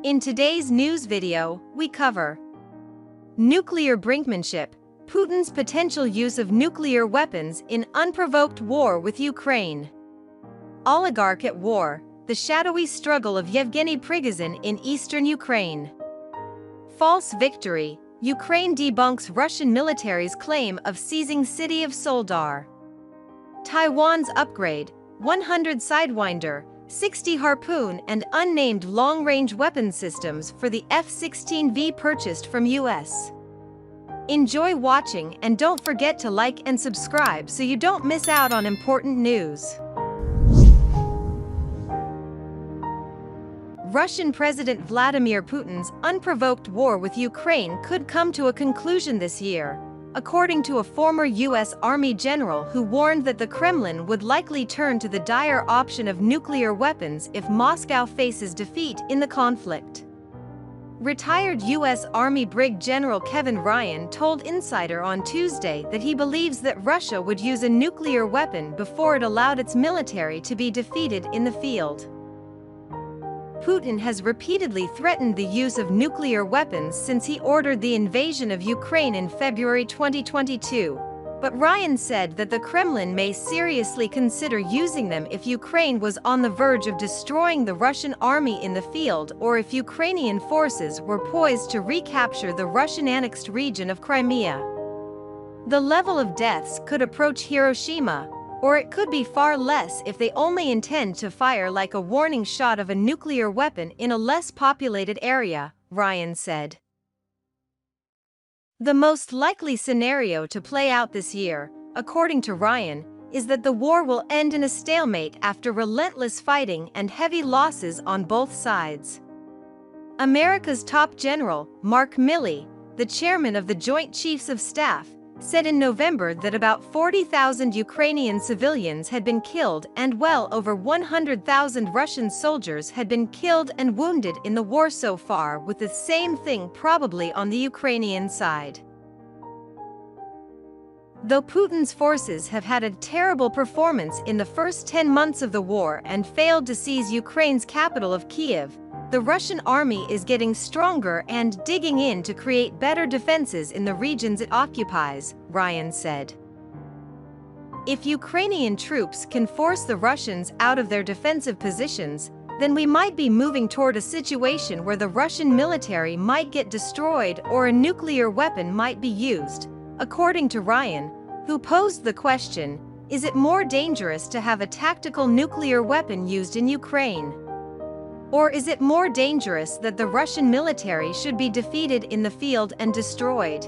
In today's news video, we cover nuclear brinkmanship, Putin's potential use of nuclear weapons in unprovoked war with Ukraine. Oligarch at war, the shadowy struggle of Yevgeny Prigozhin in eastern Ukraine. False victory, Ukraine debunks Russian military's claim of seizing city of Soledar. Taiwan's upgrade, 100 Sidewinder, 60 Harpoon and unnamed long-range weapon systems for the F-16V purchased from U.S. Enjoy watching and don't forget to like and subscribe so you don't miss out on important news. Russian President Vladimir Putin's unprovoked war with Ukraine could come to a conclusion this year, according to a former U.S. Army general who warned that the Kremlin would likely turn to the dire option of nuclear weapons if Moscow faces defeat in the conflict. Retired U.S. Army Brig General Kevin Ryan told Insider on Tuesday that he believes that Russia would use a nuclear weapon before it allowed its military to be defeated in the field. Putin has repeatedly threatened the use of nuclear weapons since he ordered the invasion of Ukraine in February 2022, but Ryan said that the Kremlin may seriously consider using them if Ukraine was on the verge of destroying the Russian army in the field or if Ukrainian forces were poised to recapture the Russian-annexed region of Crimea. The level of deaths could approach Hiroshima, or it could be far less if they only intend to fire like a warning shot of a nuclear weapon in a less populated area, Ryan said. The most likely scenario to play out this year, according to Ryan, is that the war will end in a stalemate after relentless fighting and heavy losses on both sides. America's top general, Mark Milley, the chairman of the Joint Chiefs of Staff, said in November that about 40,000 Ukrainian civilians had been killed and well over 100,000 Russian soldiers had been killed and wounded in the war so far, with the same thing probably on the Ukrainian side. Though Putin's forces have had a terrible performance in the first 10 months of the war and failed to seize Ukraine's capital of Kyiv, the Russian army is getting stronger and digging in to create better defenses in the regions it occupies, Ryan said. If Ukrainian troops can force the Russians out of their defensive positions, then we might be moving toward a situation where the Russian military might get destroyed or a nuclear weapon might be used, according to Ryan, who posed the question, is it more dangerous to have a tactical nuclear weapon used in Ukraine? Or is it more dangerous that the Russian military should be defeated in the field and destroyed?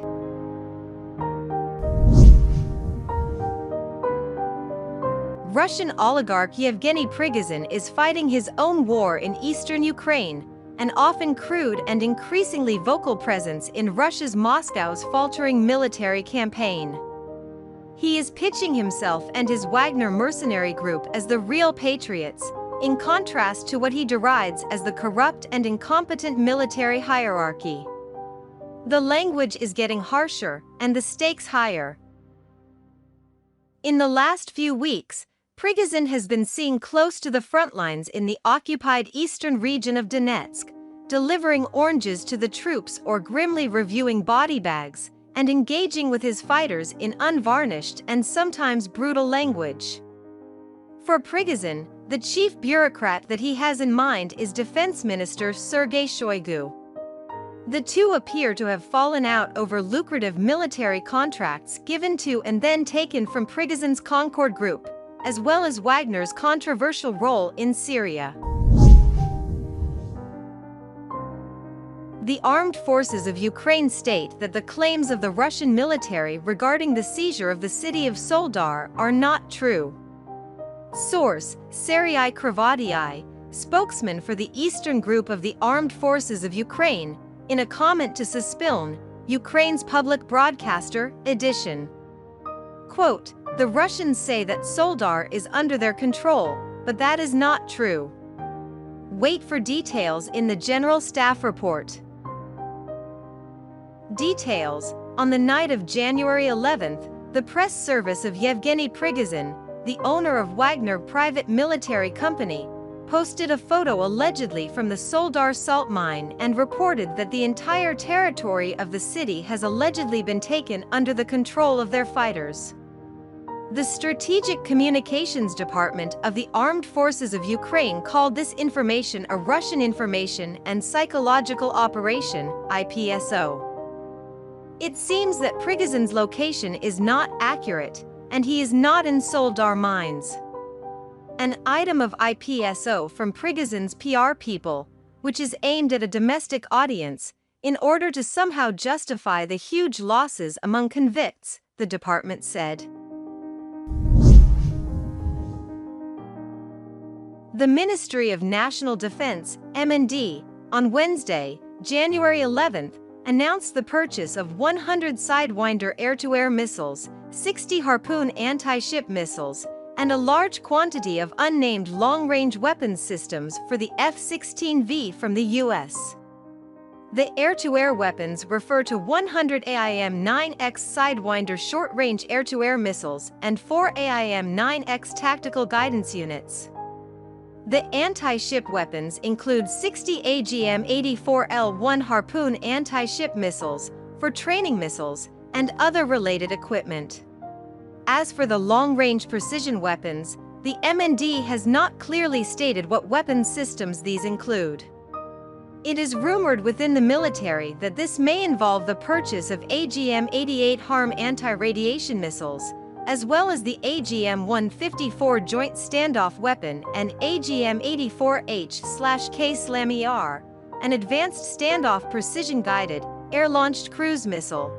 Russian oligarch Yevgeny Prigozhin is fighting his own war in eastern Ukraine, an often crude and increasingly vocal presence in Russia's Moscow's faltering military campaign. He is pitching himself and his Wagner mercenary group as the real patriots, in contrast to what he derides as the corrupt and incompetent military hierarchy. The language is getting harsher and the stakes higher. In the last few weeks, Prigozhin has been seen close to the front lines in the occupied eastern region of Donetsk, delivering oranges to the troops or grimly reviewing body bags, and engaging with his fighters in unvarnished and sometimes brutal language. For Prigozhin, the chief bureaucrat that he has in mind is Defense Minister Sergei Shoigu. The two appear to have fallen out over lucrative military contracts given to and then taken from Prigozhin's Concord Group, as well as Wagner's controversial role in Syria. The armed forces of Ukraine state that the claims of the Russian military regarding the seizure of the city of Soledar are not true. Source, Serhiy Krivodiy, spokesman for the Eastern Group of the Armed Forces of Ukraine, in a comment to Suspilne, Ukraine's public broadcaster, edition. Quote, "The Russians say that Soledar is under their control, but that is not true. Wait for details in the General Staff report." Details. On the night of January 11th, the press service of Yevgeny Prigozhin, the owner of Wagner Private Military Company, posted a photo allegedly from the Soldar salt mine and reported that the entire territory of the city has allegedly been taken under the control of their fighters. The Strategic Communications Department of the Armed Forces of Ukraine called this information a Russian Information and Psychological Operation, IPSO. It seems that Prigozhin's location is not accurate, and he is not in Soldar mines. An item of IPSO from Prigozhin's PR people, which is aimed at a domestic audience, in order to somehow justify the huge losses among convicts, the department said. The Ministry of National Defense, M&D, on Wednesday, January 11th, announced the purchase of 100 Sidewinder air-to-air missiles, 60 Harpoon anti-ship missiles, and a large quantity of unnamed long-range weapons systems for the F-16V from the U.S. The air-to-air weapons refer to 100 AIM-9X Sidewinder short-range air-to-air missiles and 4 AIM-9X tactical guidance units. The anti-ship weapons include 60 AGM-84L1 Harpoon anti-ship missiles for training missiles and other related equipment. As for the long-range precision weapons, the M&D has not clearly stated what weapons systems these include. It is rumored within the military that this may involve the purchase of AGM-88 HARM anti-radiation missiles, as well as the AGM-154 Joint Standoff Weapon and AGM-84H/K SLAM-ER, an advanced standoff precision-guided, air-launched cruise missile.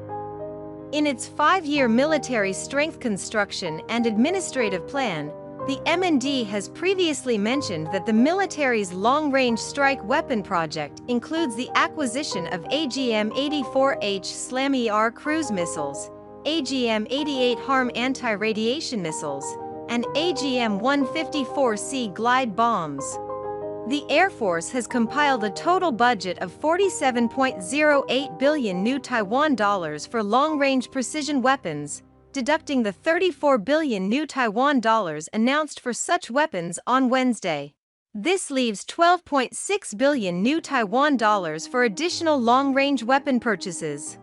In its 5-year military strength construction and administrative plan, the M&D has previously mentioned that the military's long-range strike weapon project includes the acquisition of AGM-84H SLAM-ER cruise missiles, AGM-88 HARM anti-radiation missiles, and AGM-154C glide bombs. The Air Force has compiled a total budget of 47.08 billion new Taiwan dollars for long-range precision weapons, deducting the 34 billion new Taiwan dollars announced for such weapons on Wednesday. This leaves 12.6 billion new Taiwan dollars for additional long-range weapon purchases.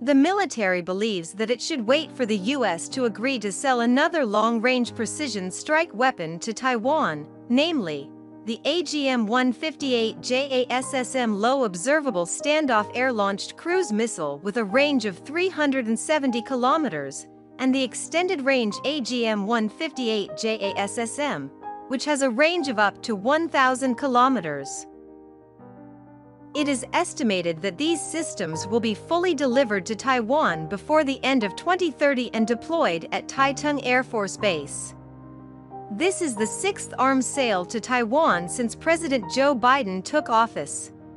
The military believes that it should wait for the U.S. to agree to sell another long-range precision strike weapon to Taiwan, namely, the AGM-158 JASSM Low Observable Standoff Air-Launched Cruise Missile with a range of 370 kilometers, and the extended-range AGM-158 JASSM, which has a range of up to 1,000 kilometers. It is estimated that these systems will be fully delivered to Taiwan before the end of 2030 and deployed at Taitung Air Force Base. This is the 6th arms sale to Taiwan since President Joe Biden took office.